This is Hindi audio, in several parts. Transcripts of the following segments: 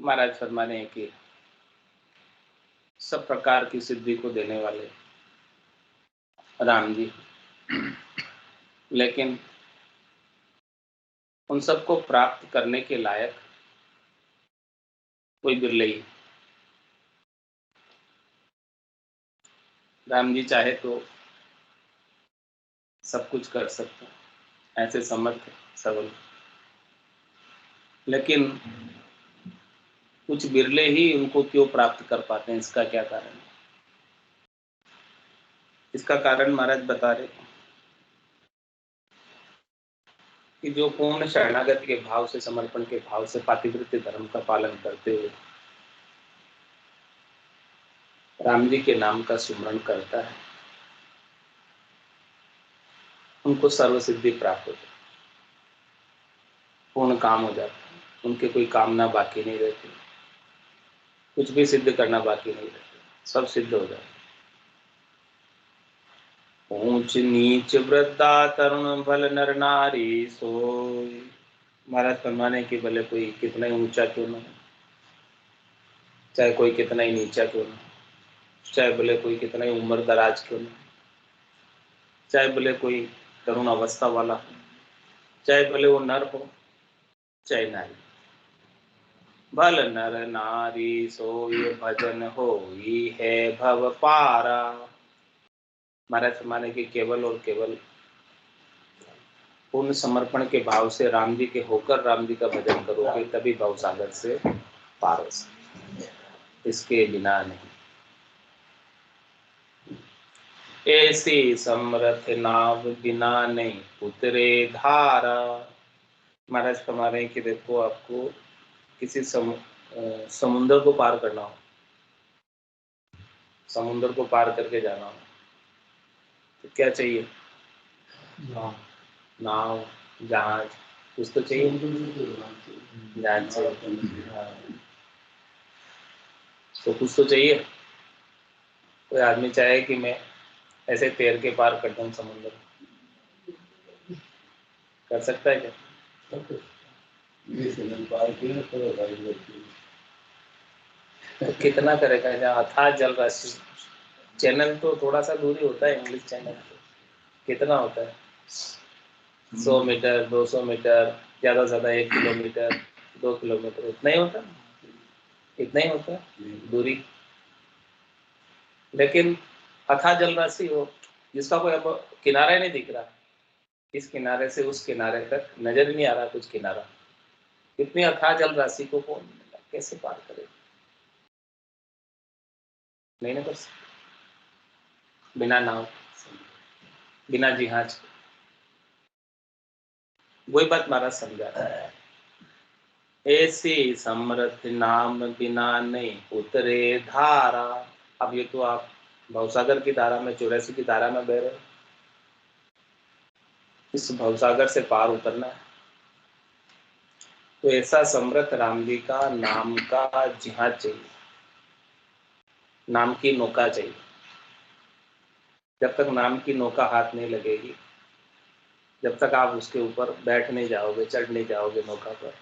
महाराज फरमाने हैं कि सब प्रकार की सिद्धि को देने वाले राम जी, लेकिन उन सबको प्राप्त करने के लायक कोई बिरले ही। राम जी चाहे तो सब कुछ कर सकते हैं, ऐसे समर्थ सबल, लेकिन कुछ बिरले ही उनको क्यों प्राप्त कर पाते हैं, इसका क्या कारण है? इसका कारण महाराज बता रहे कि जो पूर्ण शरणागत के भाव से, समर्पण के भाव से पातिव्रत्य धर्म का पालन करते हुए राम जी के नाम का सुमरण करता है, उनको सर्व सिद्धि प्राप्त होती है, पूर्ण काम हो जाता है, उनके कोई कामना बाकी नहीं रहती, कुछ भी सिद्ध करना बाकी नहीं रहता, सब सिद्ध हो जाता है। ऊंच नीच वृद्धा तरुण भल नर नारी सोई। महाराज फरमाने की भले कोई कितना ही ऊंचा क्यों ना, चाहे कोई कितना ही नीचा क्यों ना, चाहे भले कोई कितना ही उम्र दराज क्यों ना, चाहे भले कोई तरुण अवस्था वाला हो, चाहे भले वो नर हो चाहे नारी, भल नर नारी सोई भजन होई है भव पारा। महाराज फरमाने की केवल और केवल पूर्ण समर्पण के भाव से राम जी के होकर राम जी का भजन करोगे तभी भव सागर से पार हो सकते, इसके बिना नहीं। ऐसी समरथ नाव बिना नहीं उतरे धारा। महाराज फरमा रहे हैं कि देखो, आपको किसी समुद्र को पार करना हो, समुद्र को पार करके जाना हो तो क्या चाहिए? नाव, जहाज, कुछ तो चाहिए, जहाज चाहिए, तो कुछ तो चाहिए। कोई आदमी चाहे कि मैं ऐसे तैर के पार कर दूं समुद्र, कर सकता है क्या? तो कितना करेगा? जहाँ अथाह जल राशि, चैनल तो थोड़ा सा दूरी होता है, इंग्लिश चैनल कितना होता है? 100 मीटर, 200 मीटर, ज़्यादा से ज़्यादा 1 किलोमीटर, 2 किलोमीटर, इतना ही होता है, इतना ही होता है दूरी। लेकिन अथाह जल राशि हो जिसका कोई अब किनारा ही नहीं दिख रहा, इस किनारे से उस किनारे तक नजर ही नहीं आ रहा कुछ किनारा, इतनी अथाह जल राशि को कौन कैसे पार करेगा? नहीं ना कर सकते बिना नाव, बिना जहाज। वही बात महाराज समझा रहा है, ऐसी समर्थ नाम बिना नहीं उतरे धारा। अब ये तो आप भवसागर की धारा में, 84 की धारा में बह रहे हो, इस भवसागर से पार उतरना है तो ऐसा समर्थ राम जी का नाम का जहाज चाहिए, नाम की नौका चाहिए। जब तक नाम की नौका हाथ नहीं लगेगी, जब तक आप उसके ऊपर बैठ नहीं जाओगे, चढ़ नहीं जाओगे नौका पर,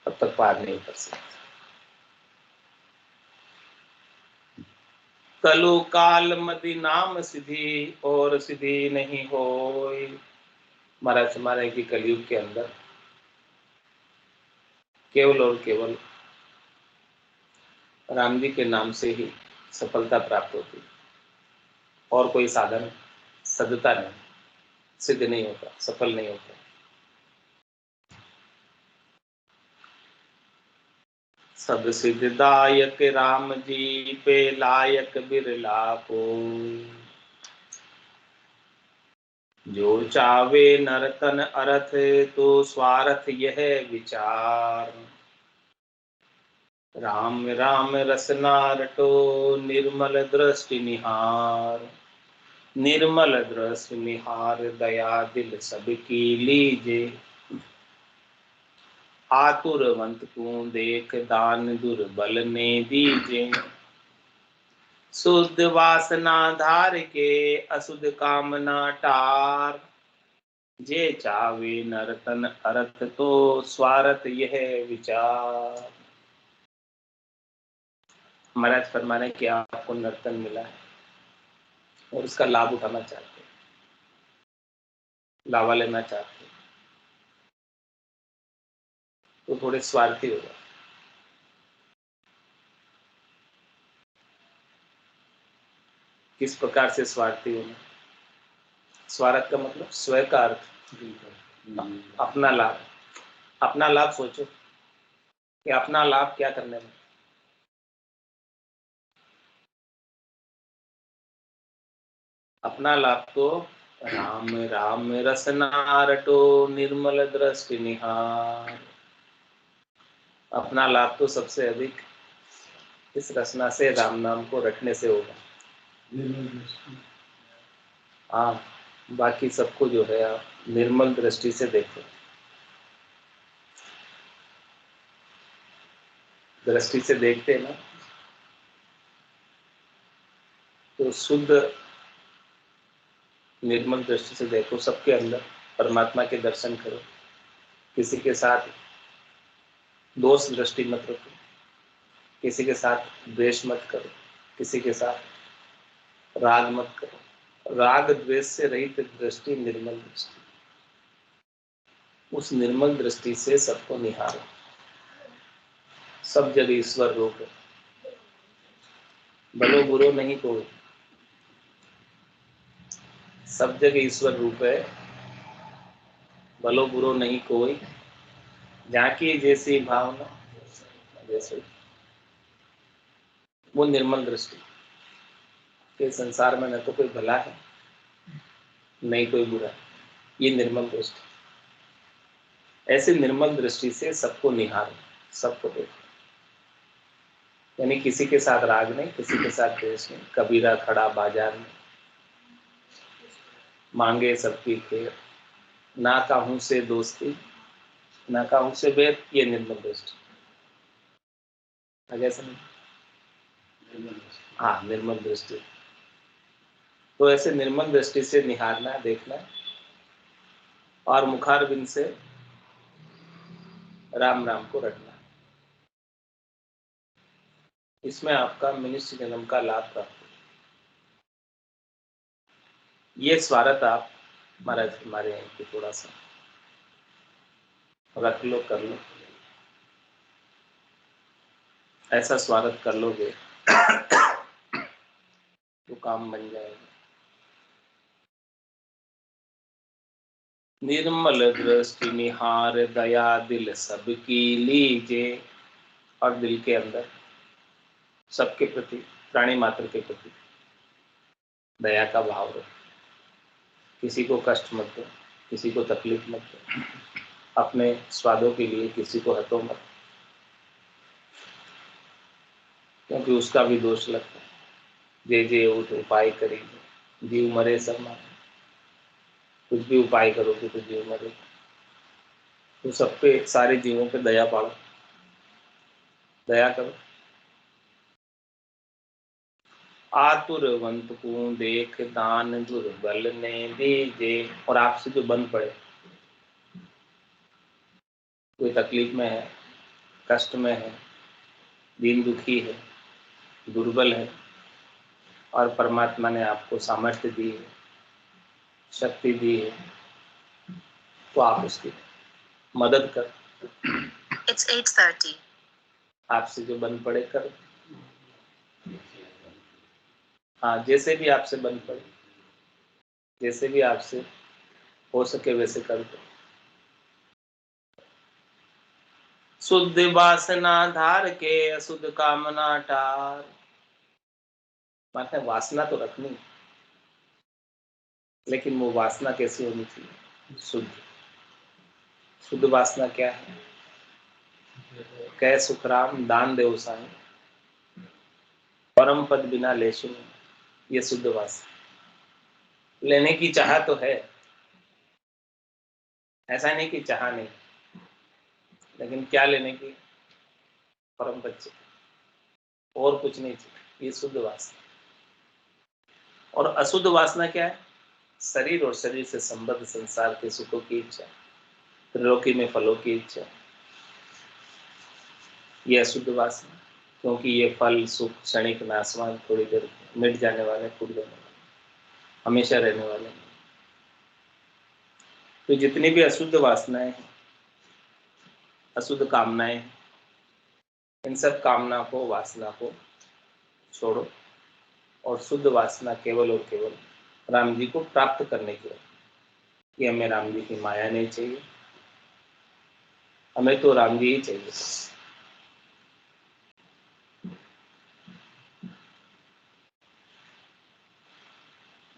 तब तक पार नहीं कर सकते। कलु काल मदि नाम सिद्धि और सिद्धि नहीं होय। महाराज हमारे की कलयुग के अंदर केवल और केवल राम जी के नाम से ही सफलता प्राप्त होती, और कोई साधन सदता नहीं, सिद्ध नहीं होता, सफल नहीं होता। सब सिद्धदायक राम जी पे लायक बिरला को, जो चावे नरतन अरथ तो स्वार्थ यह विचार। राम राम रसना रटो निर्मल दृष्टि निहार, निर्मल दृष्टि निहार दया दिल सबकी लीजे। आतुरवंत को देख दान दुर्बल ने दीजे। शुद्ध वासना धार के अशुद्ध कामना टार, जे चावे नर्तन अरत तो स्वारत यह विचार। महाराज फरमाने कि आपको नर्तन मिला है और उसका लाभ उठाना चाहते हैं, लावा लेना चाहते हैं, तो थोड़े स्वार्थी हो जाए। किस प्रकार से स्वार्थी होना? स्वार्थ का मतलब स्वयं का अर्थ, अपना लाभ। अपना लाभ सोचो कि अपना लाभ क्या करने में। अपना लाभ तो राम राम रसना रटो निर्मल दृष्टि निहार। अपना लाभ तो सबसे अधिक इस रचना से, राम नाम को रटने से होगा। हाँ, बाकी सबको जो है आप निर्मल दृष्टि से देखो। दृष्टि से देखते हैं ना, तो शुद्ध निर्मल दृष्टि से देखो, सबके अंदर परमात्मा के दर्शन करो। किसी के साथ दोष दृष्टि मत रखो, किसी के साथ द्वेष मत करो, किसी के साथ राग मत करो। राग द्वेष से रहित दृष्टि निर्मल दृष्टि। उस निर्मल दृष्टि से सबको निहारो। सब जगह ईश्वर रूप है, भलो बुरो नहीं कोई। सब जगह ईश्वर रूप है, भलो बुरो नहीं कोई। जाकी जैसी भावना जैसे, वो निर्मल दृष्टि के संसार में न तो कोई भला है नहीं कोई बुरा, ये निर्मल दृष्टि। ऐसे निर्मल दृष्टि से सबको निहारो, सबको देखो। यानी किसी के साथ राग नहीं, किसी के साथ द्वेष नहीं। कबीरा खड़ा बाजार में, मांगे सबकी खेर, ना काहू से दोस्ती ना काहू से बैर, ये निर्मल दृष्टि। आगे समझ? हाँ, निर्मल दृष्टि। तो ऐसे निर्मल दृष्टि से निहारना, देखना, और मुखारबिंद से राम नाम को रटना। इसमें आपका मनुष्य जन्म का लाभ प्राप्त हो। ये स्वार्थ आप महाराज हमारे यहाँ की थोड़ा सा रख लो, कर लो। ऐसा स्वागत कर लोगे तो काम बन जाएगा। निर्मल दृष्टि निहार दया दिल सबकी लीजे। और दिल के अंदर सबके प्रति, प्राणी मात्र के प्रति दया का भाव रखो। किसी को कष्ट मत दो, किसी को तकलीफ मत दो, अपने स्वादों के लिए किसी को हतो मत, क्योंकि उसका भी दोष लगता है। जे जे उठ उपाय करेगी जीव मरे सब मारे। कुछ भी उपाय करोगे तो जीव मरे। तो सब पे, सारे जीवों पे दया पाओ, दया करो। आतुरवंत को देख दान दुर्बल ने दीजे। और आपसे जो बंद पड़े, कोई तकलीफ में है, कष्ट में है, दीन दुखी है, दुर्बल है, और परमात्मा ने आपको सामर्थ्य दी है, शक्ति दी है, तो आप उसकी मदद कर। It's 8:30. आपसे जो बंद पड़े करो। हाँ, जैसे भी आपसे बंद पड़े, जैसे भी आपसे हो सके वैसे कर दो। शुद्ध वासना धार के अशुद्ध कामना टार। मतलब वासना तो रखनी, लेकिन वो वासना कैसी होनी चाहिए? शुद्ध। शुद्ध वासना क्या है? कै सुखराम दान देव साई, परम पद बिना लेशु नहीं। ये शुद्ध वासना। लेने की चाह तो है, ऐसा नहीं कि चाह नहीं, लेकिन क्या लेने की? परम पद चाहिए, और कुछ नहीं चाहिए। ये शुद्ध वासना। और अशुद्ध वासना क्या है? शरीर और शरीर से संबद्ध संसार के सुखों की इच्छा, त्रिलोकी में फलों की इच्छा, ये अशुद्ध वासना, क्योंकि ये फल सुख क्षणिक नाशवान, थोड़ी देर मिट जाने वाले, फूट जाने वाले, हमेशा रहने वाले हैं। तो जितनी भी अशुद्ध वासनाएं हैं, अशुद्ध कामनाएं हैं, इन सब कामना को, वासना को छोड़ो और शुद्ध वासना केवल और केवल राम जी को प्राप्त करने की है कि हमें राम जी की माया नहीं चाहिए, हमें तो राम जी ही चाहिए।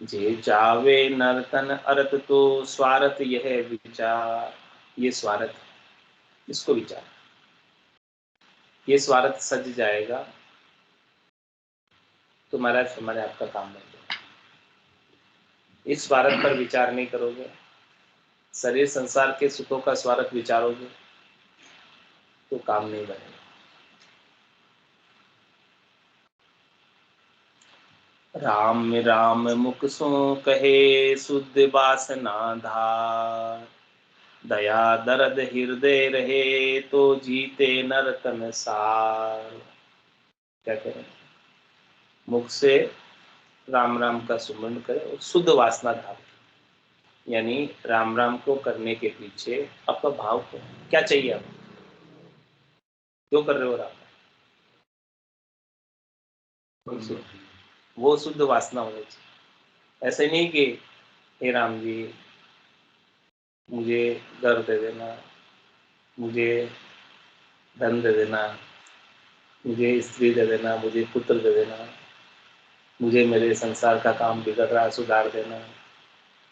जे चावे नर्तन अरत तो स्वार्थ यह विचार, ये स्वार्थ, इसको विचार, ये स्वार्थ सज जाएगा तो महाराज हमारे आपका काम बन जाएगा। इस स्वार्थ पर विचार नहीं करोगे, शरीर संसार के सुखों का स्वार्थ विचारोगे तो काम नहीं बनेगा। राम राम मुख सो कहे शुद्ध वासना धार, दया दर्द हृदय रहे तो जीते नरतन सार। क्या करें, मुख से राम राम का सुमरण करे और शुद्ध वासना धार, यानी राम राम को करने के पीछे आपका भाव क्या चाहिए, आप क्यों कर रहे हो राम, वो शुद्ध वासना होनी चाहिए। ऐसे नहीं कि हे राम जी मुझे घर दे देना, मुझे धन दे देना, मुझे स्त्री दे देना, मुझे पुत्र दे देना, मुझे मेरे संसार का काम बिगड़ रहा है सुधार देना,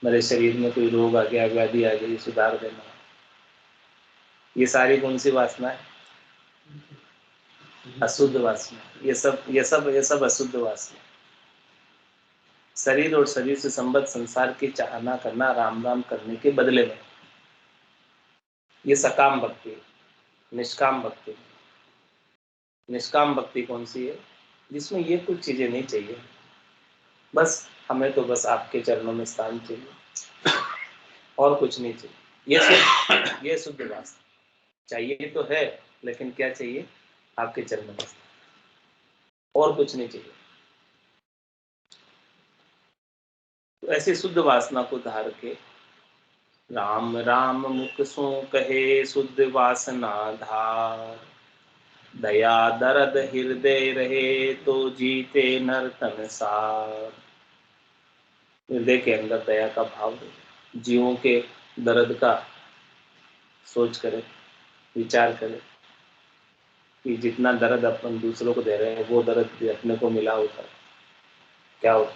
मेरे शरीर में कोई रोग आ गया, व्याधि आ गई, सुधार देना। ये सारी कौन सी वासना है? अशुद्ध वासना। ये सब अशुद्ध वासना। शरीर और शरीर से संबद्ध संसार की चाहना करना राम राम करने के बदले में, ये सकाम भक्ति, निष्काम भक्ति। निष्काम भक्ति कौन सी है? जिसमें ये कुछ चीजें नहीं चाहिए, बस हमें तो बस आपके चरणों में स्थान चाहिए और कुछ नहीं चाहिए। ये शुद्ध वासना। चाहिए तो है, लेकिन क्या चाहिए? आपके चरणों में, और कुछ नहीं चाहिए। तो ऐसी शुद्ध वासना को धार के राम राम मुख सो कहे शुद्ध वासना धार, दया दर्द हृदय रहे तो जीते नर्तन सार। हृदय के अंदर दया का भाव दे, जीवों के दर्द का सोच करे, विचार करे कि जितना दर्द अपन दूसरों को दे रहे हैं वो दर्द भी अपने को मिला होता है, क्या होता,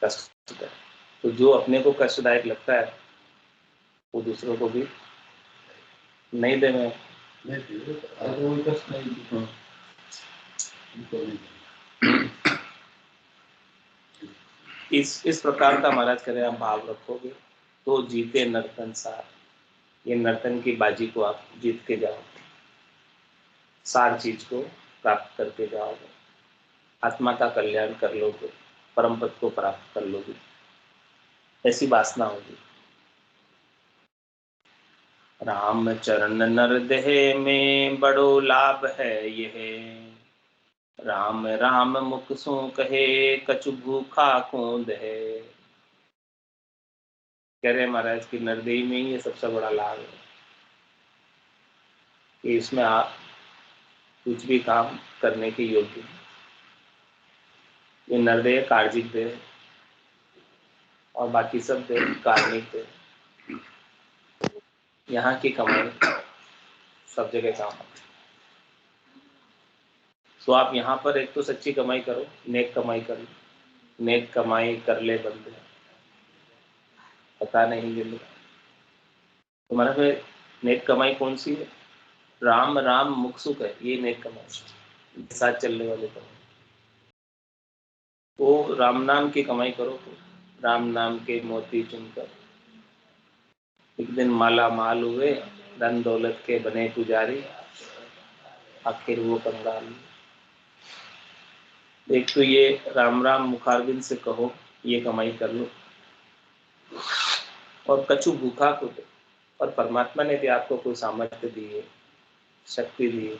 कष्ट है। तो जो अपने को कष्टदायक लगता है वो दूसरों को भी नहीं देना है। इस प्रकार का महाराज करे आप भाव रखोगे तो जीते नर्तन सार। ये नर्तन की बाजी को आप जीत के जाओ, सार चीज को प्राप्त करके जाओगे, आत्मा का कल्याण कर लोगे, परम पद को प्राप्त कर लोगे, ऐसी वासना होगी। राम चरण नर देह में बड़ो लाभ है यह, राम राम मुख सो कहे कछु भूखा कौंद है। कह रहे महाराज की नरदेही में ही ये सबसे बड़ा लाभ है कि इसमें आप कुछ भी काम करने के योग्य हैं। ये नरदेह कार्जिक देह और बाकी सब देह कार्मिक देह। यहाँ की कमाई सब जगह काम है। तो आप यहाँ पर एक तो सच्ची कमाई करो, नेक कमाई करो, नेक कमाई कर ले बंदे, पता नहीं मिले। तुम्हारे में नेक कमाई कौन सी है? राम राम मुख सुख है, ये नेक कमाई, साथ चलने वाले कमाई। तो राम नाम की कमाई करो, तो राम नाम के मोती चुनकर एक दिन माला माल हुए, धन दौलत के बने पुजारी, आखिर वो कंगाल। एक तो ये राम राम मुखारबिंद से कहो ये कमाई कर लो, और कछु भूखा को दो। और परमात्मा ने भी आपको कोई सामर्थ्य दी है, शक्ति दी है,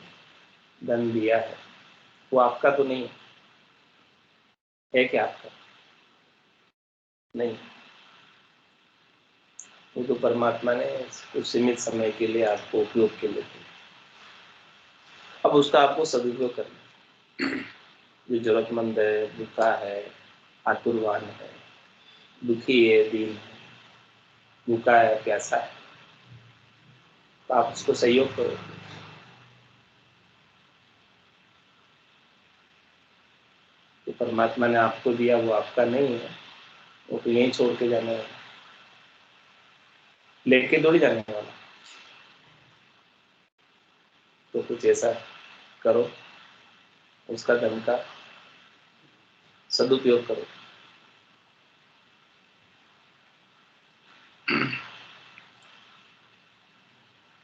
धन दिया है, वो आपका तो नहीं है क्या? आपका नहीं, वो तो परमात्मा ने कुछ सीमित समय के लिए आपको उपयोग के लिए दिया। अब उसका आपको सदुपयोग करना। जो जरूरतमंद है, भूखा है, आतुरवान है, दुखी है, दीन है, भूखा है, प्यासा है, तो आप उसको सहयोग करो। तो परमात्मा ने आपको दिया, वो आपका नहीं है, वो तो यहीं छोड़ के जाने वाला, लेके थोड़ी जाने वाला। तो कुछ ऐसा करो, उसका धन का सदुपयोग करो।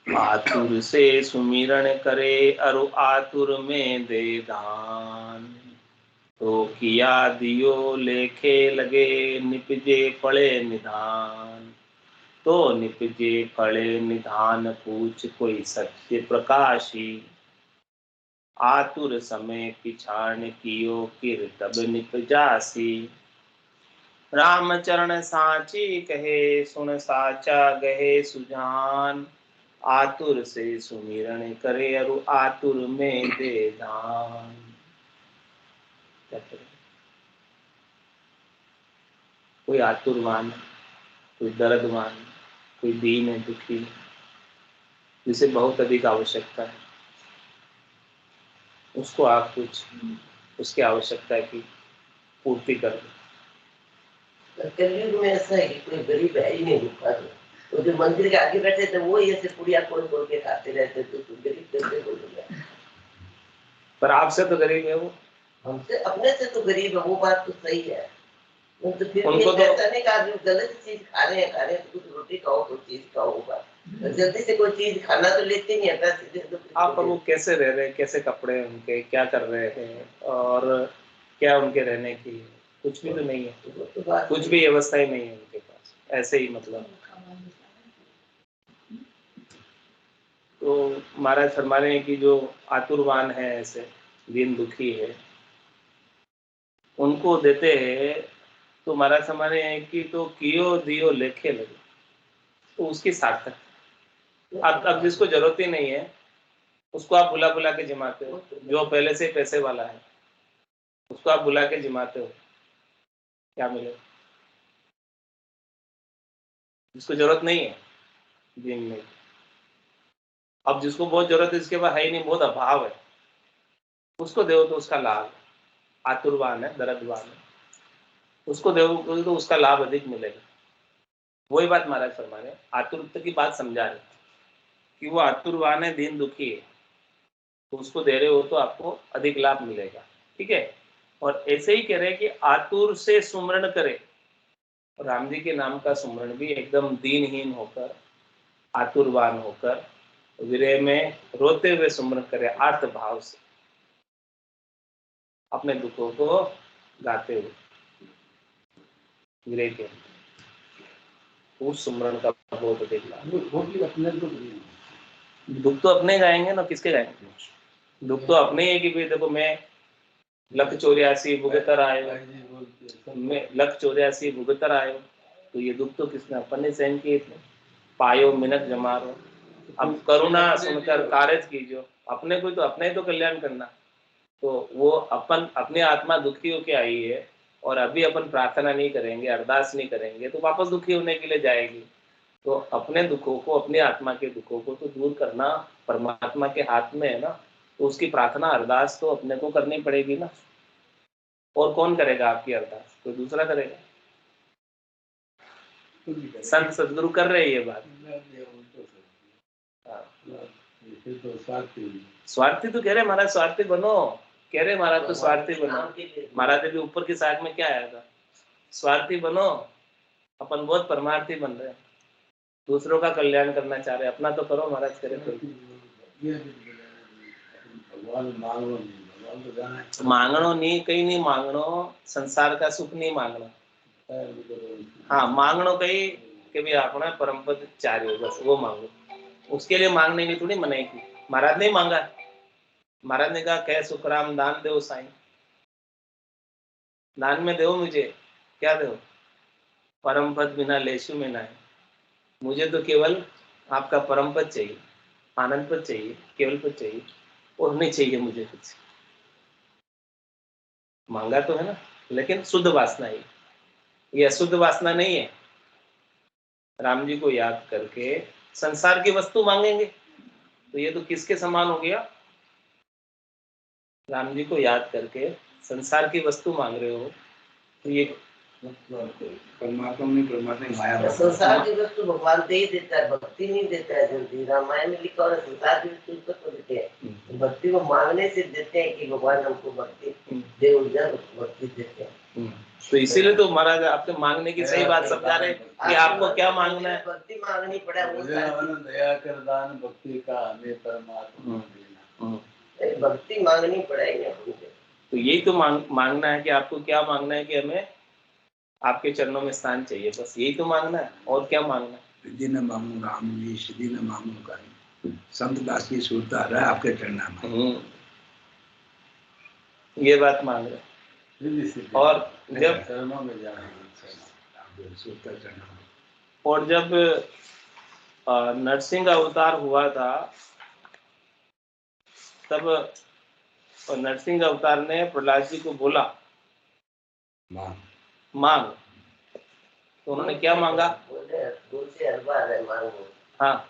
आतुर से सुमिरन करे, अरु आतुर में दे दान। तो किया दियो लेखे लगे, निपजे पड़े निधान। तो निपजे पड़े निधान, पूछ कोई सत्य प्रकाशी। आतुर समय पिछाण कियो, किर तब निपजासी। रामचरण साची कहे, सुन साचा गहे सुजान। आतुर से सुमिरन करे, अरु आतुर में दे दान। कोई आतुरवान, कोई दर्दवान, कोई दीन है, दुखी, जिसे बहुत अधिक आवश्यकता है, उसको आप कुछ उसकी आवश्यकता की पूर्ति कर दो। कलयुग में ऐसा है कि कोई गरीब है ही नहीं भूखा। तो जो मंदिर के आगे बैठे थे वो ऐसे पुड़िया खोल के खाते रहते, तो गरीब कैसे बोलूंगा? पर आपसे तो गरीब है वो, हमसे अपने से तो गरीब है, वो बात तो सही है। तो फिर उनको भी ऐसा नहीं कहा गलत चीज खा रहे हैं, तो कुछ रोटी खाओ, कुछ चीज खाओ। तो जल्दी से कोई चीज खाना तो लेते नहीं है, सीधे आप, पर वो कैसे रह रहे हैं, कैसे कपड़े उनके, क्या कर रहे हैं, और क्या उनके रहने की, कुछ भी तो नहीं है, कुछ भी व्यवस्था ही नहीं है उनके पास, ऐसे ही मतलब। तो महाराज फरमा रहे हैं कि जो आतुरवान है, ऐसे दीन दुखी है, उनको देते हैं। तो महाराज फरमा रहे हैं कि तो कियो दियो लेखे लगे, तो उसकी सार्थक। अब जिसको जरूरत ही नहीं है, उसको आप बुला बुला के जिमाते हो। जो पहले से पैसे वाला है, उसको आप बुला के जिमाते हो, क्या मिलेगा? जिसको जरूरत नहीं है दिन में। अब जिसको बहुत जरूरत है, इसके पास है ही नहीं, बहुत अभाव है, उसको दो तो उसका लाभ, आतुरवान है, दर्दवान है, उसको दो तो उसका लाभ अधिक मिलेगा। वही बात महाराज फरमा रहे, आतुरता की बात समझा रहे कि वो आतुरवान है, दीन दुखी है, तो उसको दे रहे हो तो आपको अधिक लाभ मिलेगा। ठीक है। और ऐसे ही कह रहे हैं कि आतुर से सुमरण करे। राम जी के नाम का सुमरण भी एकदम दीनहीन होकर, आतुरवान होकर, विरह में रोते हुए सुमरण करे, आर्त भाव से, अपने दुखों को गाते हुए विरह के, उस सुमरण का बहुत अधिक लाभ। दुख तो अपने गाएंगे ना, किसके गाएंगे? दुख तो अपने ही है कि भाई देखो, मैं लख 84 भुगतर आयो, मैं लख 84 भुगतर आयो, तो ये दुख तो किसने, अपन ने सहन किए थे। पायो मिनट जमारो, अब करुणा सुनकर कारज कीजियो। अपने को तो अपने ही तो कल्याण करना। तो वो अपन, अपनी आत्मा दुखी होके आई है, और अभी अपन प्रार्थना नहीं करेंगे, अरदास नहीं करेंगे, तो वापस दुखी होने के लिए जाएगी। तो अपने दुखों को, अपनी आत्मा के दुखों को तो दूर करना परमात्मा के हाथ में है ना। तो उसकी प्रार्थना, अरदास तो अपने को करनी पड़ेगी ना। और कौन करेगा आपकी अरदास? कोई दूसरा करेगा? संत सदगुरु कर रहे हैं ये बात। स्वार्थी तो कह रहे महाराज, स्वार्थी बनो, कह रहे महाराज तो स्वार्थी बनो। महाराज अभी ऊपर की साइड में क्या आया था, स्वार्थी बनो। अपन बहुत परमार्थी बन रहे हैं, दूसरों का कल्याण करना चाह रहे हैं, अपना तो करो महाराज। करे मांगनो नहीं, कहीं नहीं मांगनो, संसार का सुख नहीं मांगना, हाँ मांगनो कही कि भी अपना परम पद चार्यो, बस वो मांगो। उसके लिए मांगने की थोड़ी मनाई की। महाराज ने मांगा, महाराज ने कहा कह सुखराम दान दो साईं, दान में दो मुझे। क्या दो? परम पद बिना लेशु में ना है। मुझे तो केवल आपका परम पद चाहिए, आनंद पद चाहिए, केवल पद चाहिए, और नहीं चाहिए मुझे कुछ। मांगा तो है ना, लेकिन शुद्ध वासना है, ये अशुद्ध वासना नहीं है। राम जी को याद करके संसार की वस्तु मांगेंगे तो ये तो किसके समान हो गया? राम जी को याद करके संसार की वस्तु मांग रहे हो तो ये परमात्मा ने परमात्मा की माया संसार की वस्तु भगवान दे ही देता है, भक्ति नहीं देता है जल्दी। रामायण में लिखा और संसार की वस्तु को देते हैं, भक्ति को मांगने से देते हैं कि भगवान हमको भक्ति दे, भक्ति देते हैं। तो इसीलिए तो महाराज आपके मांगने की सही बात समझा रहे कि आपको क्या मांगना है। भक्ति मांगनी पड़ा, वो दया कर दान भक्ति का हमें परमात्मा देना, भक्ति मांगनी पड़ेगी हमको। तो यही तो मांगना है कि आपको क्या मांगना है कि हमें आपके चरणों में स्थान चाहिए, बस यही तो मांगना है। और क्या मांगना है? सिद्धि न मांगू राम जी, सिद्धि न मांगू कहीं, संत दास की सूरता रहा आपके चरणों में, ये बात मांग रहे। और जब चरणों में जाना, और जब नरसिंह अवतार हुआ था तब नरसिंह अवतार ने प्रहलाद जी को बोला मांग, तो उन्होंने क्या मांगा? हाँ,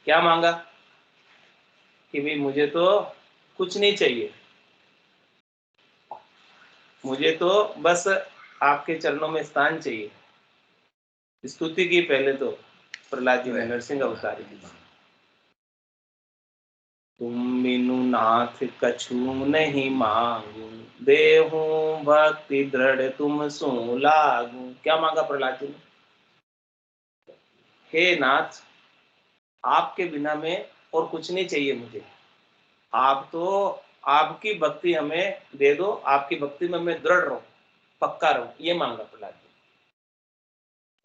क्या मांगा कि भाई मुझे तो कुछ नहीं चाहिए, मुझे तो बस आपके चरणों में स्थान चाहिए। स्तुति की पहले तो प्रहलाद जी ने नरसिंह अवतार की, तुम बिनु नाथ कछु नहीं मांगू, देहू भक्ति दृढ़ तुम सो लागू। क्या मांगा प्रहलाद जी ने? हे नाथ, आपके बिना में और कुछ नहीं चाहिए मुझे, आप तो आपकी भक्ति हमें दे दो, आपकी भक्ति में मैं दृढ़ रहूं, पक्का रहूं, ये मांगा प्रहलाद जी।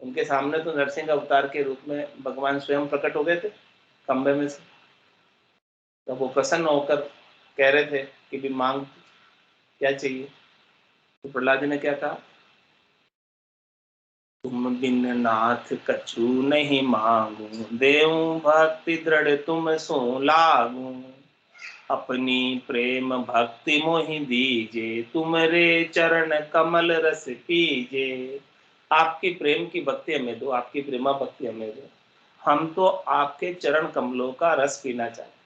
उनके सामने तो नरसिंह अवतार के रूप में भगवान स्वयं प्रकट हो गए थे खंबे में से, तो वो प्रसन्न होकर कह रहे थे कि भी मांग क्या चाहिए। तो प्रहलाद जी ने क्या कहा? तुम बिन नाथ कछु नहीं मांगू, देऊं भक्ति दृढ़ तुम सो लागू, अपनी प्रेम भक्ति मोहि दीजे, तुमरे चरण कमल रस पीजे। आपकी प्रेम की भक्ति हमें दो, आपकी प्रेमा भक्ति हमें दो, हम तो आपके चरण कमलों का रस पीना चाहते,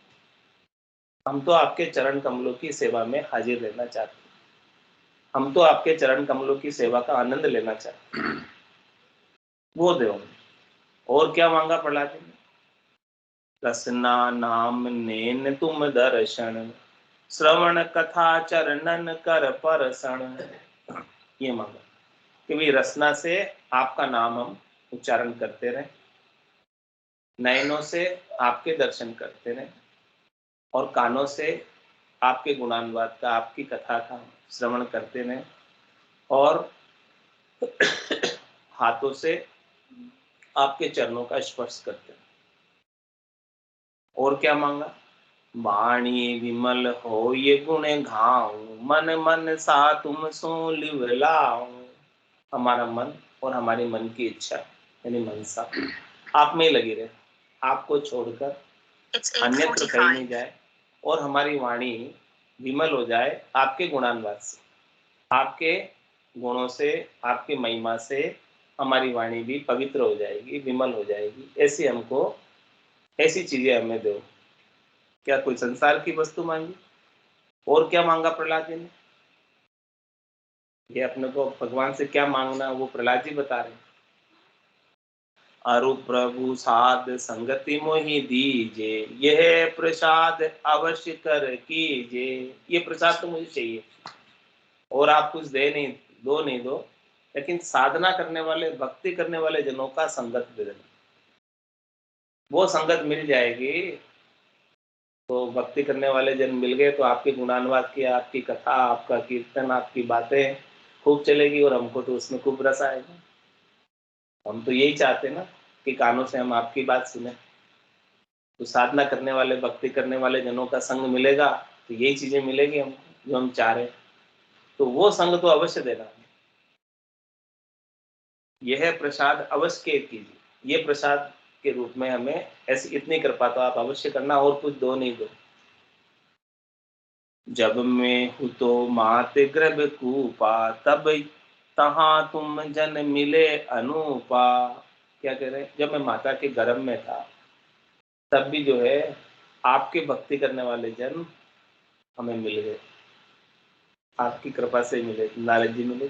हम तो आपके चरण कमलों की सेवा में हाजिर रहना चाहते, हम तो आपके चरण कमलों की सेवा का आनंद लेना चाहते, वो दो। और क्या मांगा प्रहलाद जी ने? रसना नाम नेन तुम दर्शन, श्रवण कथा चरणन कर परसण। ये मांगा कि भाई रसना से आपका नाम हम उच्चारण करते रहे, नयनों से आपके दर्शन करते रहे, और कानों से आपके गुणानुवाद का, आपकी कथा का श्रवण करते रहे, और हाथों से आपके चरणों का स्पर्श करते रहे। और क्या मांगा? वाणी विमल हो ये गुण घाऊं, मन मन सा तुम सो लिवलाऊं। हमारा मन और हमारी मन की इच्छा यानी मनसा आप में ही लगी रहे, आपको छोड़कर अन्यत्र कहीं नहीं जाए, और हमारी वाणी विमल हो जाए आपके गुणानुवाद से, आपके गुणों से, आपकी महिमा से हमारी वाणी भी पवित्र हो जाएगी, विमल हो जाएगी। ऐसी हमको, ऐसी चीजें हमें दो। क्या कोई संसार की वस्तु मांगी? और क्या मांगा प्रहलाद जी ने? ये अपने को भगवान से क्या मांगना वो प्रहलाद जी बता रहे हैं। अरु प्रभु साध संगति मोहि दीजे, यह प्रसाद अवश्य कर कीजे। ये प्रसाद तो मुझे चाहिए, और आप कुछ नहीं दो, लेकिन साधना करने वाले, भक्ति करने वाले जनों का संगत दे देना। वो संगत मिल जाएगी तो भक्ति करने वाले जन मिल गए तो आपके गुणानुवाद किया, आपकी कथा, आपका कीर्तन, आपकी बातें, खूब चलेगी और हमको तो उसमें खूब रस आएगा। हम तो यही चाहते ना कि कानों से हम आपकी बात सुने। तो साधना करने वाले, भक्ति करने वाले जनों का संग मिलेगा तो यही चीजें मिलेगी हमको जो हम चाह रहे हैं। तो वो संग तो अवश्य देना है। यह प्रसाद अवश्य के कीजिए, ये प्रसाद के रूप में हमें ऐसी इतनी कृपा तो आप अवश्य करना, और कुछ दो नहीं दो। जब मैं हूँ तो मात गर्भ कूपा, तब तहाँ तुम जन मिले अनूपा। क्या कह रहे हैं? जब मैं माता के गर्भ में था तब भी जो है आपके भक्ति करने वाले जन हमें मिल गए, आपकी कृपा से मिले, नारद जी मिले।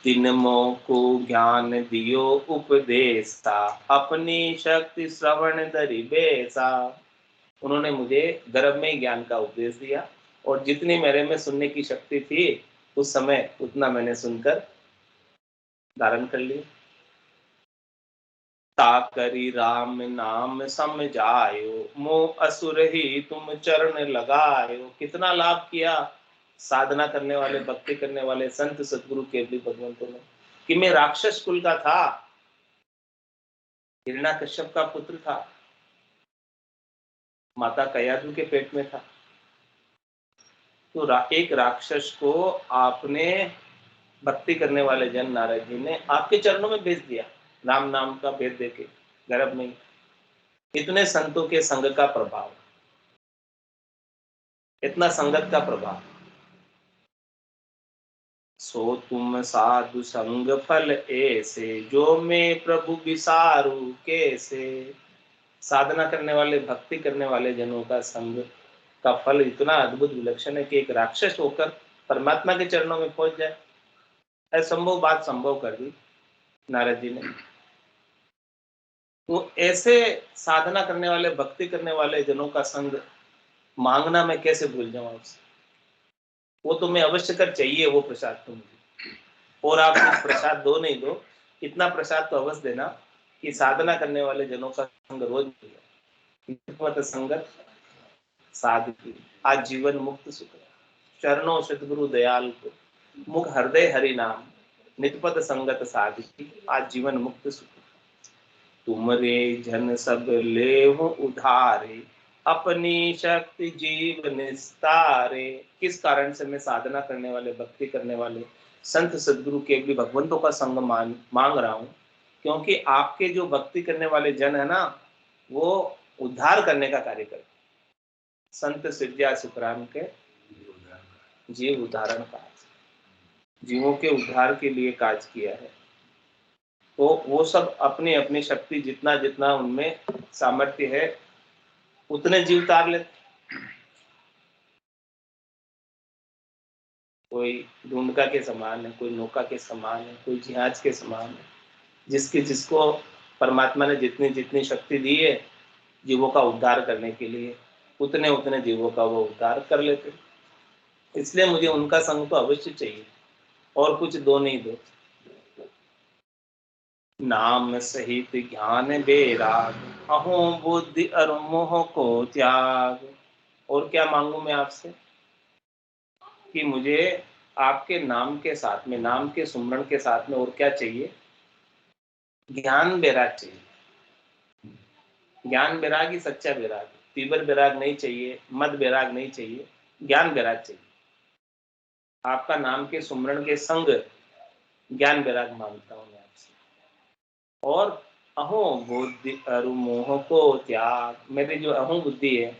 तिनमो को ज्ञान दियो उपदेशा, अपनी शक्ति श्रवण धरि बेसा। उन्होंने मुझे गर्भ में ही ज्ञान का उपदेश दिया, और जितनी मेरे में सुनने की शक्ति थी उस समय उतना मैंने सुनकर धारण कर लिया। ताकरी राम नाम समझायो, मोह असुर ही तुम चरण लगायो। कितना लाभ किया साधना करने वाले, भक्ति करने वाले संत सदगुरु केवली भगवंतों ने, कि मैं राक्षस कुल का था, हिरण्याकश्यप का पुत्र था, माता कयाधु के पेट में था। तो एक राक्षस को आपने, भक्ति करने वाले जन नारद जी ने आपके चरणों में भेज दिया, राम नाम का भेद देके गर्भ में। इतने संतों के संग का प्रभाव, इतना संगत का प्रभाव। सो तुम साधु संग फल ऐसे, जो मैं प्रभु विसारू कैसे। साधना करने वाले, भक्ति करने वाले जनों का संग का फल इतना अद्भुत विलक्षण है कि एक राक्षस होकर परमात्मा के चरणों में पहुंच जाए। असंभव बात संभव कर दी नारद जी ने। तो ऐसे साधना करने वाले, भक्ति करने वाले जनों का संग मांगना मैं कैसे भूल जाऊं आपसे। वो तो मैं अवश्य कर चाहिए वो प्रसाद तो मुझे, और आप कुछ प्रसाद दो नहीं दो, इतना प्रसाद तो अवश्य देना कि साधना करने वाले जनों का संग रोज मिले। संगत साधकी आज जीवन मुक्त सुख, चरणों सतगुरु दयाल को, मुख हृदय हरि नाम, नितपद संगत साधकी आज जीवन मुक्त सुख। तुमरे जन सब लेहु उधारे, अपनी शक्ति जीव निस्तारे। किस कारण से मैं साधना करने वाले, भक्ति करने वाले संत सदगुरु के भी भगवंतों का संग मांग रहा हूँ, क्योंकि आपके जो भक्ति करने वाले जन है ना, वो उद्धार करने का कार्य करते। संत सिद्धिया सुखराम के जीव उद्धारण का, जीवों के उद्धार के लिए कार्य किया है। तो वो सब अपनी अपनी शक्ति, जितना जितना उनमें सामर्थ्य है उतने जीव उतार लेते। कोई ढूंढका के समान है, कोई नौका के समान है, कोई जहाज के समान है। जिसको परमात्मा ने जितनी जितनी शक्ति दी है जीवों का उद्धार करने के लिए, उतने उतने जीवों का वो उद्धार कर लेते। इसलिए मुझे उनका संग तो अवश्य चाहिए, और कुछ दो नहीं दो। नाम सहित ज्ञान बेराग, अहो बुद्धि और मोह को त्याग। और क्या मांगू मैं आपसे कि मुझे आपके नाम के साथ में, नाम के सुमरण के साथ में और क्या चाहिए? ज्ञान बैराग चाहिए। ज्ञान बैराग ही सच्चा बैराग, तीव्र बैराग नहीं चाहिए, मद बैराग नहीं चाहिए, ज्ञान बैराग चाहिए। आपका नाम के सुमरण के संग ज्ञान बैराग मांगता हूं मैं आपसे। और अहो बुद्धि अरु मोह को त्याग, मेरी जो अहो बुद्धि है,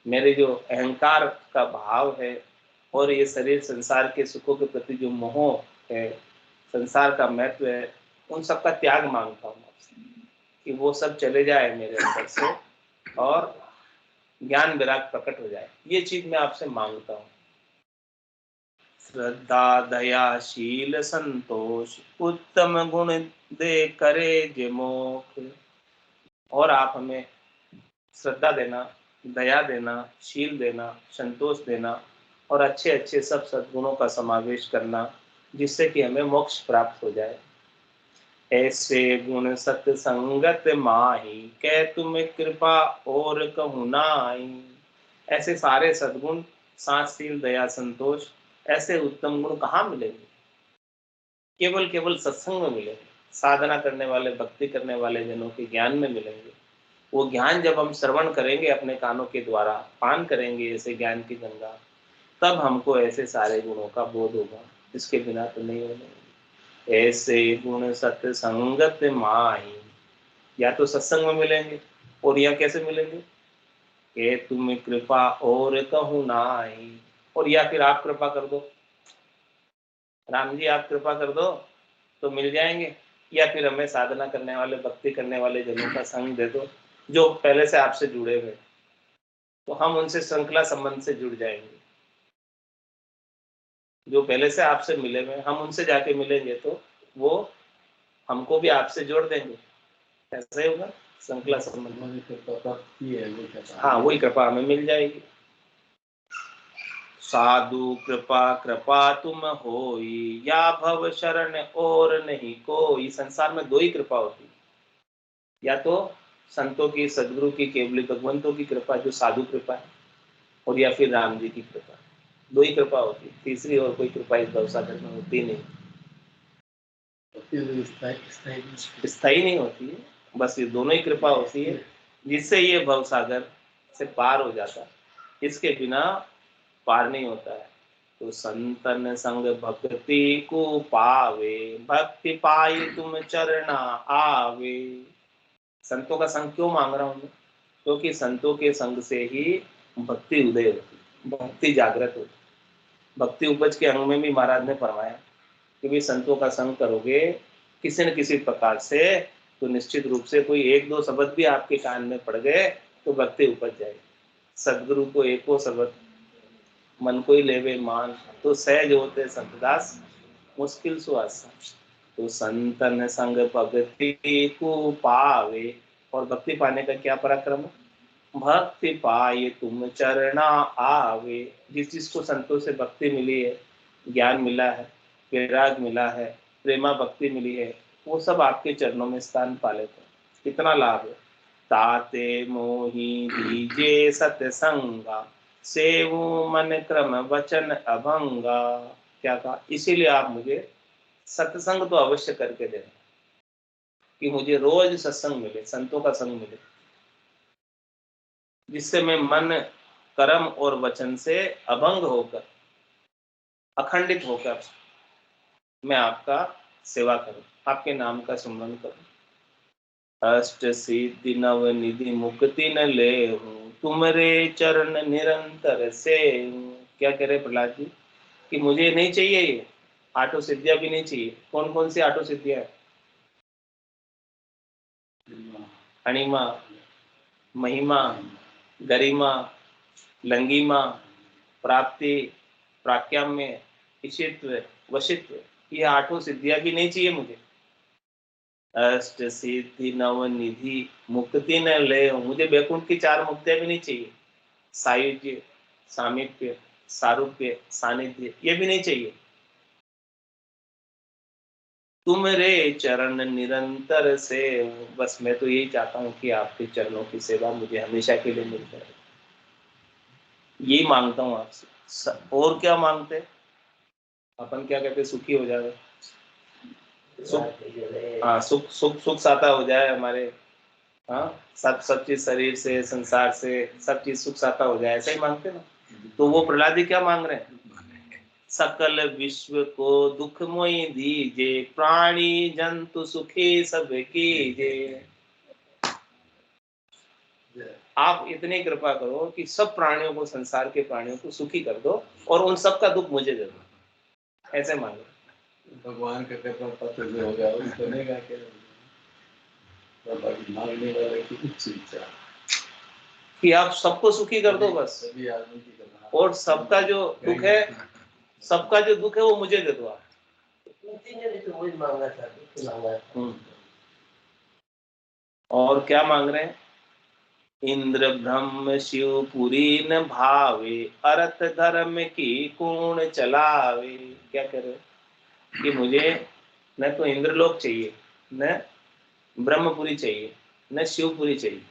मेरे जो अहंकार का भाव है, और ये शरीर संसार के सुखों के प्रति जो मोह है, संसार का महत्व है, उन सब का त्याग मांगता हूँ आपसे कि वो सब चले जाए मेरे अंदर से और ज्ञान विराग प्रकट हो जाए। ये चीज मैं आपसे मांगता हूँ। श्रद्धा दया शील संतोष, उत्तम गुण दे करे जे मोख। और आप हमें श्रद्धा देना, दया देना, शील देना, संतोष देना, और अच्छे अच्छे सब सद्गुणों का समावेश करना, जिससे कि हमें मोक्ष प्राप्त हो जाए। ऐसे गुण सत्संगत माही, कह तुम कृपा और कहूँ नाई। ऐसे सारे सद्गुण, साथ शील दया संतोष, ऐसे उत्तम गुण कहाँ मिलेंगे? केवल केवल सत्संग में मिलेंगे, साधना करने वाले, भक्ति करने वाले जनों के ज्ञान में मिलेंगे। वो ज्ञान जब हम श्रवण करेंगे अपने कानों के द्वारा, पान करेंगे ऐसे ज्ञान की गंगा, तब हमको ऐसे सारे गुणों का बोध होगा। इसके बिना तो नहीं होने। ऐसे गुण सत्संगत माही, या तो सत्संग में मिलेंगे, और या कैसे मिलेंगे कि तुम कृपा और कहूँ नाई, और या फिर आप कृपा कर दो, राम जी आप कृपा कर दो तो मिल जाएंगे, या फिर हमें साधना करने वाले, भक्ति करने वाले जनों का संग दे दो जो पहले से आपसे जुड़े हुए, तो हम उनसे श्रृंखला संबंध से जुड़ जाएंगे। जो पहले से आपसे मिले हुए, हम उनसे जाके मिलेंगे तो वो हमको भी आपसे जोड़ देंगे। ऐसा ही होगा श्रृंखला संबंध। हाँ, वही कृपा हमें मिल जाएगी। साधु कृपा कृपा तुम होई, या भव शरण और नहीं कोई। संसार में दो ही कृपा होती है, या तो संतों की, सदगुरु की, केवली भगवंतों की कृपा जो साधु कृपा है, और या फिर राम जी की कृपा। दो ही कृपा होती है, तीसरी और कोई कृपा इस भवसागर में होती नहीं, स्थायी नहीं होती है। बस ये दोनों ही कृपा होती है जिससे ये भवसागर से पार हो जाता है, इसके बिना पार नहीं होता है। तो संतन संग भक्ति को पावे, भक्ति पाई तुम चरना आवे। संतों का संग क्यों मांग रहा हूं मैं? क्योंकि संतों के संग से ही भक्ति उदय होती, भक्ति जागृत होती। भक्ति उपज के अंग में भी महाराज ने फरमाया कि भी संतों का संग करोगे किसी न किसी प्रकार से, तो निश्चित रूप से कोई एक दो शब्द भी आपके कान में पड़ गए तो भक्ति उपज जाएगी। सदगुरु को एको शब्द मन को ही लेवे मान, तो सहज होते संतदास मुश्किल सुआसा। तो संतन संग भक्ति को पावे, और भक्ति पाने का क्या पराक्रम है? भक्ति पाए तुम चरना आवे। जिस जिसको संतों से भक्ति मिली है, ज्ञान मिला है, वैराग मिला है, प्रेमा भक्ति मिली है, वो सब आपके चरणों में स्थान पा लेते हैं। कितना लाभ है। ताते मोही दीजे सत्संगा, सेवु मन क्रम वचन अभंगा। क्या कहा? इसीलिए आप मुझे सत्संग तो अवश्य करके देना, कि मुझे रोज सत्संग मिले, संतों का संग मिले, जिससे मैं मन, कर्म और वचन से अभंग होकर, अखंडित होकर मैं आपका सेवा करूं, आपके नाम का सुमरन करूं। अष्ट सिद्धि नव निधि मुक्ति न ले हूँ, तुमरे चरण निरंतर से हूँ। क्या कह रहे प्रहलाद जी कि मुझे नहीं चाहिए ये आठों सिद्धियां भी नहीं चाहिए। कौन कौन सी आठों सिद्धियां? अणिमा, महिमा, गरिमा, लंगिमा, प्राप्ति, प्राक्याम्य, इशित्व, वशित्व, ये आठों सिद्धियां भी नहीं चाहिए मुझे। अष्ट सिद्धि नव निधि मुक्ति न ले, मुझे बैकुंठ की चार मुक्तियां भी नहीं चाहिए। सायुज्य, सामीप्य, सारूप्य, सानिध्य, ये भी नहीं चाहिए। तुम रे चरण निरंतर से, बस मैं तो यही चाहता हूँ कि आपके चरणों की सेवा मुझे हमेशा के लिए मिल जाए। यही मांगता हूँ आपसे। और क्या मांगते? अपन क्या कहते? सुखी हो जाए, सुख, हाँ, सुख सुख सुख साता हो जाए हमारे। हाँ, सब सब चीज, शरीर से, संसार से, सब चीज सुख साता हो जाए, ऐसा ही मांगते ना। तो वो प्रहलादी क्या मांग रहे हैं? सकल विश्व को दुख मोई दीजे, प्राणी जंतु सुखी सब कीजे। आप इतनी कृपा करो कि सब प्राणियों को, संसार के प्राणियों को सुखी कर दो, और उन सब का दुख मुझे दे दो, ऐसे मांगो। भगवान का कृपा पत्र जो होगा उसको नहीं गा के मांगने वाले की उच्च इच्छा कि आप सबको सुखी कर दो बस, और सबका जो दुख है, सबका जो दुख है वो मुझे दे दो आप। और क्या मांग रहे हैं? इंद्र ब्रह्म शिव पुरी न भावे, अर्थ धर्म की कूण चलावे। क्या कह रहे हो कि मुझे न तो इंद्रलोक चाहिए, न ब्रह्मपुरी चाहिए, न शिवपुरी चाहिए,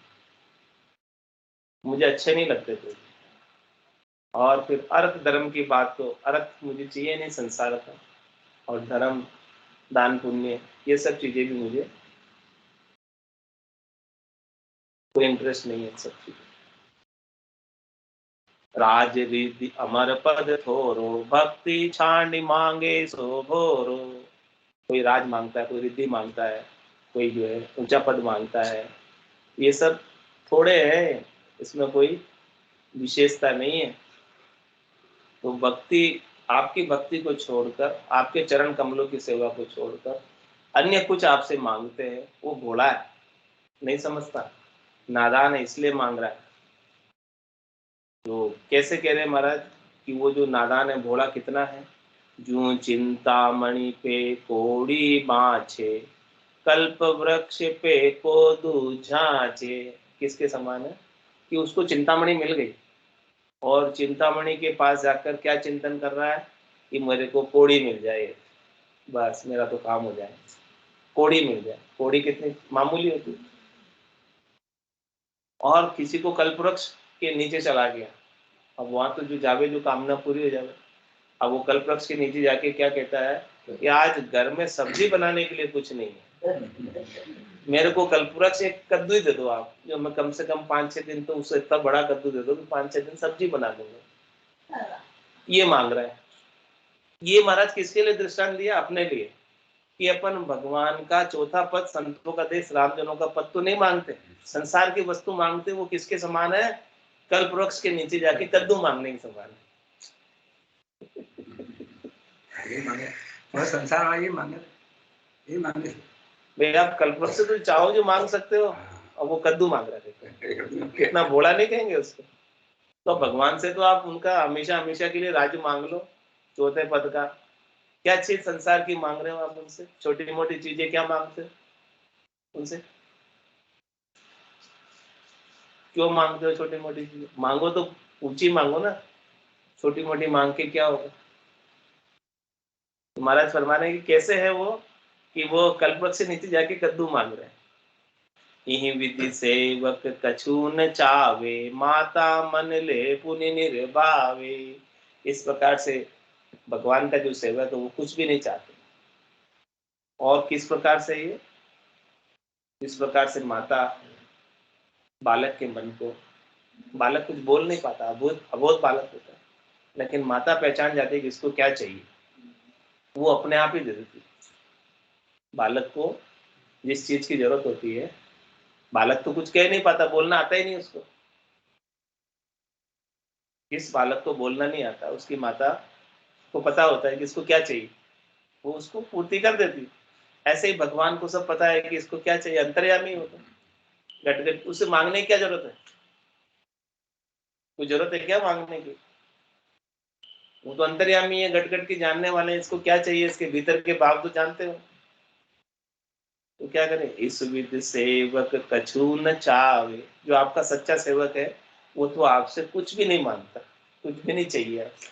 मुझे अच्छे नहीं लगते थे। और फिर अर्थ धर्म की बात, तो अर्थ मुझे चाहिए नहीं संसार का, और धर्म दान पुण्य ये सब चीजें भी मुझे कोई इंटरेस्ट नहीं है सब चीजें। राज रिद्धि अमर पद थोरो, भक्ति छांडी मांगे सो भोरो। कोई राज मांगता है, कोई रिद्धि मांगता है, कोई जो है ऊंचा पद मांगता है, ये सब थोड़े हैं, इसमें कोई विशेषता नहीं है। तो भक्ति, आपकी भक्ति को छोड़कर, आपके चरण कमलों की सेवा को छोड़कर अन्य कुछ आपसे मांगते हैं, वो भोला है, नहीं समझता, नादान है, इसलिए मांग रहा है। तो कैसे कह रहे हैं महाराज कि वो जो नादान है, भोला कितना है? जू चिंतामणि पे कोड़ी बाँचे, कल्प वृक्ष पे कोदू झाँचे। किसके समान है? कि उसको चिंतामणि मिल गई, और चिंतामणि के पास जाकर क्या चिंतन कर रहा है कि मेरे को कोड़ी मिल जाए, बस मेरा तो काम हो जाए, कोड़ी मिल जाए। कोड़ी कितनी मामूली होती है। और किसी को कल्पवृक्ष के नीचे चला गया, अब वहां तो जो जावे, जो कामना पूरी हो जावे। अब वो कल्पवृक्ष के नीचे जाके क्या कहता है कि आज घर में सब्जी बनाने के लिए कुछ नहीं है, मेरे को कल्पवृक्ष एक कद्दू ही दे दो आप, जो मैं कम से कम 5-6 दिन, तो उससे इतना बड़ा कद्दू दे दो कि 5-6 दिन सब्जी बना दूंगा। ये मांग रहा है। ये महाराज किसके लिए दृष्टांत दिया? अपने लिए, कि अपन भगवान का चौथा पद, संतों का देश, रामजनों का पद तो नहीं मांगते, संसार की वस्तु मांगते। वो किसके समान है? कल्पवृक्ष के नीचे जाके कद्दू मांगने के समान है। ये मांगे, और संसार में ये मांगे, ये मांगे। भाई आप कल्पवृक्ष से तो चाहो जो मांग सकते हो, और वो कद्दू मांग रहे थे, कितना भोला नहीं कहेंगे उसको? तो भगवान से तो आप उनका हमेशा हमेशा के लिए राज्य मांग लो, चौथे पद का। क्या चीज संसार की मांग रहे हो आप उनसे? छोटी मोटी चीजें क्या मांगते हो उनसे? क्यों मांगते हो छोटी मोटी चीजें? मांगो तो ऊंची मांगो ना, छोटी मोटी मांग के क्या होगा? तो महाराज फरमा रहे हैं कि कैसे है वो, कि वो कल्पवृक्ष से नीचे जाके कद्दू मांग रहे हैं। यही विधि सेवक कछु न चावे, माता मन ले पुनि निर्भावे। इस प्रकार से भगवान का जो सेवक है वो कुछ भी नहीं चाहते। और किस प्रकार से? ये इस प्रकार से माता बालक के मन को, बालक कुछ बोल नहीं पाता, अबोध अबोध बालक होता है, लेकिन माता पहचान जाती है कि इसको क्या चाहिए, वो अपने आप ही दे देती है। बालक को जिस चीज की जरूरत होती है, बालक तो कुछ कह नहीं पाता, बोलना आता ही नहीं उसको। किस बालक को बोलना नहीं आता, उसकी माता को पता होता है कि इसको क्या चाहिए, वो उसको पूर्ति कर देती है। ऐसे ही भगवान को सब पता है कि इसको क्या चाहिए, अंतर्यामी होता है। घट घट उसे मांगने की क्या जरूरत है? कोई जरूरत है क्या मांगने की? वो तो अंतर्यामी है, घट घट की जानने वाले हैं, इसको क्या चाहिए, इसके भीतर के भाव तो जानते हो। तो क्या करें? इस विधि सेवक कछु न चावे। जो आपका सच्चा सेवक है वो तो आपसे कुछ भी नहीं मांगता, कुछ भी नहीं चाहिए आपसे।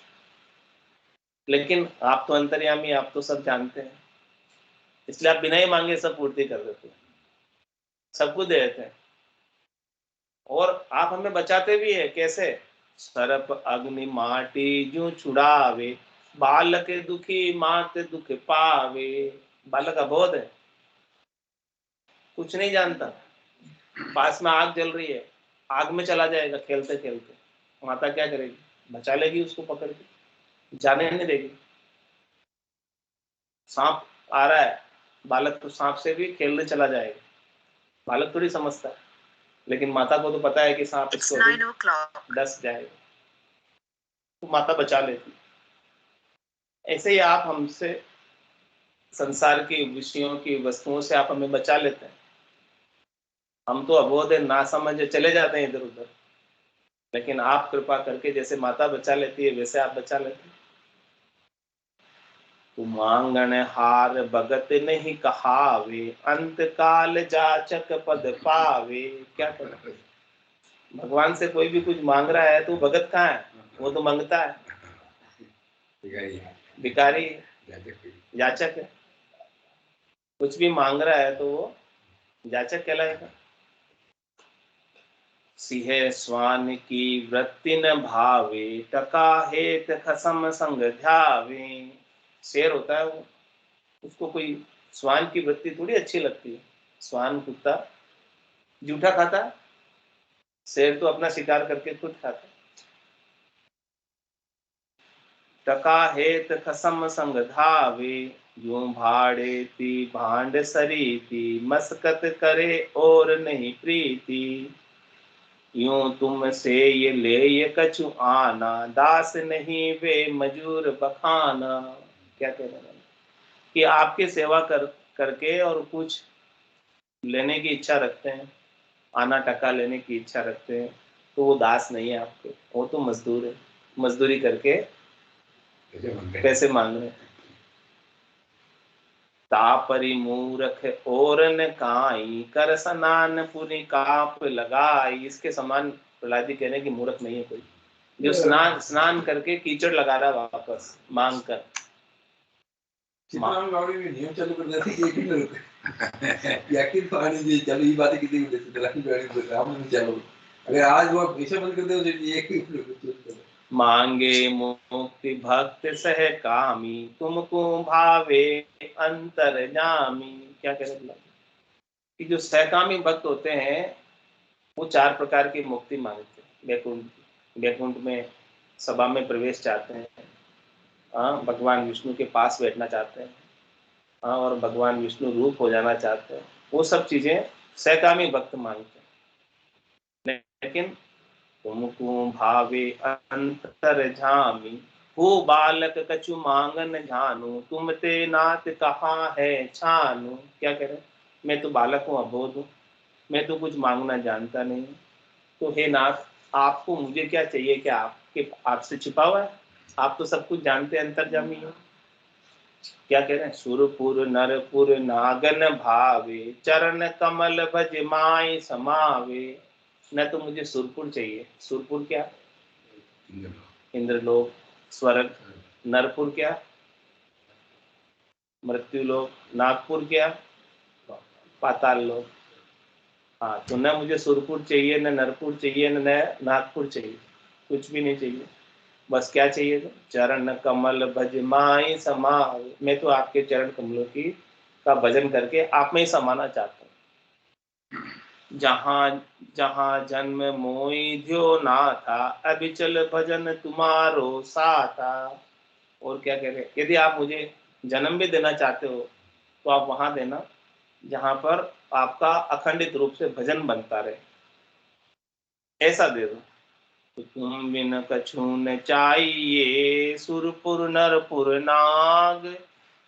लेकिन आप तो अंतर्यामी, आप तो सब जानते हैं, इसलिए आप बिना ही मांगे सब पूर्ति कर देते हैं, सब कुछ दे देते हैं। और आप हमें बचाते भी है। कैसे? सरप अग्नि माटी जो छुड़ावे, बालक दुखी मात दुख पावे। बालक अबोध है, कुछ नहीं जानता। पास में आग जल रही है, आग में चला जाएगा खेलते खेलते, माता क्या करेगी? बचा लेगी उसको पकड़ के, जाने नहीं देगी। सांप आ रहा है, बालक तो सांप से भी खेलने चला जाएगा, बालक थोड़ी समझता है। लेकिन माता को तो पता है कि सांप इसको डस जाएगा, तो माता बचा लेती। ऐसे ही आप हमसे, संसार के विषयों की वस्तुओं से आप हमें बचा लेते हैं। हम तो अबोध है, ना समझ चले जाते हैं इधर उधर, लेकिन आप कृपा करके जैसे माता बचा लेती है वैसे आप बचा लेते हैं। मांगन हार भगत नहीं कहावे, अंत काल जाचक पद पावे। क्या करें? भगवान से कोई भी कुछ मांग रहा है तो भगत कहाँ है? वो तो मांगता है, भिखारी, याचक है। कुछ भी मांग रहा है तो वो याचक कहलाएगा। सिंह स्वान की वृत्ति न भावे, टका हेत खसम संग ध्यावे। शेर होता है वो, उसको कोई स्वान की वृत्ति थोड़ी अच्छी लगती है। स्वान कुत्ता जूठा खाता है, शेर तो अपना शिकार करके खुद खाता है। टका हेत खसम संग धावे, यूं भाड़े ती भांड सरीती, मस्कत करे और नहीं प्रीति। यूं तुम से ये ले ये कछु आना, दास नहीं वे मजूर बखाना। क्या कह रहे हैं कि आपकी सेवा करके और कुछ लेने की इच्छा रखते हैं, आना टका लेने की इच्छा रखते हैं, तो वो दास नहीं है आपके, वो तो मजदूर है, मजदूरी करके पैसे मांग रहे हैं। तापरी मूरख और न काई, कर स्नान पुनि काप लगाई। इसके समान प्रहलाद जी कहने की मूर्ख नहीं है कोई, जो स्नान करके कीचड़ लगा रहा वापस मांग कर। नियम चालू कर देते यकीन पानी जी चलो ये बात कितनी चलो अगर आज वो पैसा बंद कर दे मांगे मुक्ति भक्त सह कामी, तुमको भावे अंतर्यामी। क्या कह रहे कि जो सहकामी भक्त होते हैं वो 4 प्रकार की मुक्ति मांगते हैं। वैकुंठ में सभा में प्रवेश चाहते हैं, भगवान विष्णु के पास बैठना चाहते हैं, और भगवान विष्णु रूप हो जाना चाहते हैं। वो सब चीजें सहकामी भक्त मांगते हैं। लेकिन तुमको भावे अंतर झामी, हो बालक कछु मांगन जानू, तुम ते नाथ कहाँ है छानू। क्या कह रहे, मैं तो बालक हूँ, अबोध हूँ, मैं तो कुछ मांगना जानता नहीं। तो हे नाथ, आपको मुझे क्या चाहिए, क्या आपसे छिपा हुआ है? आप तो सब कुछ जानते हैं, अंतर्जामी हो। क्या कह रहे हैं, सुरपुर नरपुर नागन भावे, चरण कमल भज माई समावे। न तो मुझे सुरपुर चाहिए, सुरपुर क्या, इंद्रलोक स्वर्ग, नरपुर क्या मृत्युलोक, नागपुर क्या पाताल लोक। हाँ, तो न मुझे सुरपुर चाहिए, न नरपुर चाहिए, न नागपुर चाहिए, कुछ भी नहीं चाहिए। बस क्या चाहिए था, चरण कमल भज माई समावे। मैं तो आपके चरण कमलों की का भजन करके आप में ही समाना चाहता हूँ। जहाँ जहाँ जन्म मोई ध्यो ना था, अभिचल भजन तुम्हारो साथा। और क्या कह रहे, यदि आप मुझे जन्म भी देना चाहते हो तो आप वहां देना जहां पर आपका अखंडित रूप से भजन बनता रहे, ऐसा दे दो। तो तुम बिन कछु न चाहिए, सुरपुर नरपुर नाग,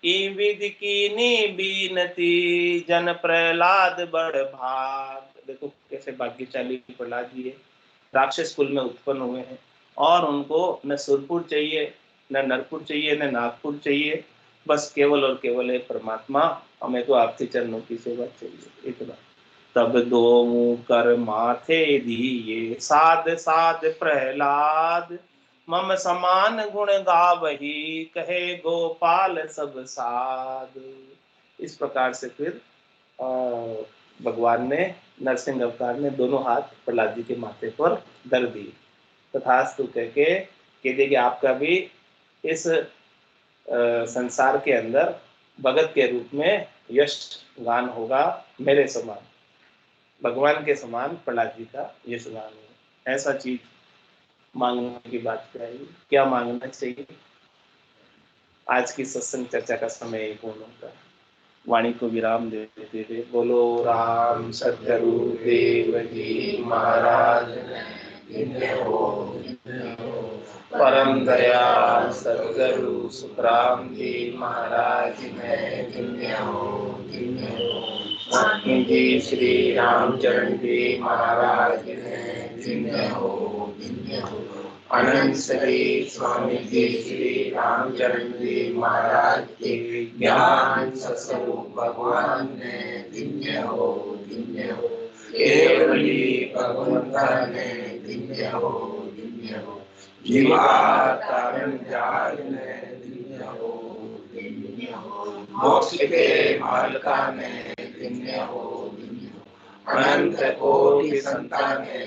ई विधि की बीनती, जन प्रहलाद बड़ भाग। देखो कैसे भाग्यशाली प्रहलाद जी है, राक्षस कुल में उत्पन्न हुए हैं और उनको न सुरपुर चाहिए, न नरपुर चाहिए, न नागपुर चाहिए, बस केवल और केवल है परमात्मा, हमें तो आपके चरणों की सेवा चाहिए, इतना। तब दो मुँह कर माथे दिए, साध साध प्रहलाद, मम समान गुण गावही, कहे गोपाल सब साध। इस प्रकार से फिर भगवान ने नरसिंह अवतार ने दोनों हाथ प्रहलाद जी के माथे पर धर दिए, तथास्तु कह के आपका भी इस संसार के अंदर भगत के रूप में यश गान होगा, मेरे समान, भगवान के समान प्रहलाद जी का यश गान होगा। ऐसा चीज मांगने की बात चाहिए, क्या मांगना चाहिए। आज की सत्संग चर्चा का समय पूर्ण होता है, वाणी को विराम देते हुए बोलो राम सतगुरु देव जी महाराज, परम दयाल सतगुरु सुखराम जी महाराज में धन्य हो, स्वामी जी श्री रामचरण जी महाराज में धन्य हो। अनंत श्री स्वामी जी श्री रामचरण जी महाराज के ज्ञान स्वरूप भगवान ने धन्य हो, धन्य हो। केवली भगवंता ने धन्य हो, धन्य हो। जीवात्म जाल ने धन्य हो, धन्य हो। मोक्ष के मालका ने धन्य हो, धन्य हो। अनंत कोटि संतान है,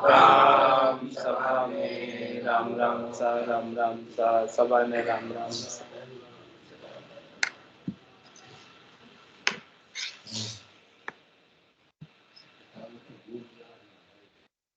राम सभा में राम राम सा, सभा में राम राम सा।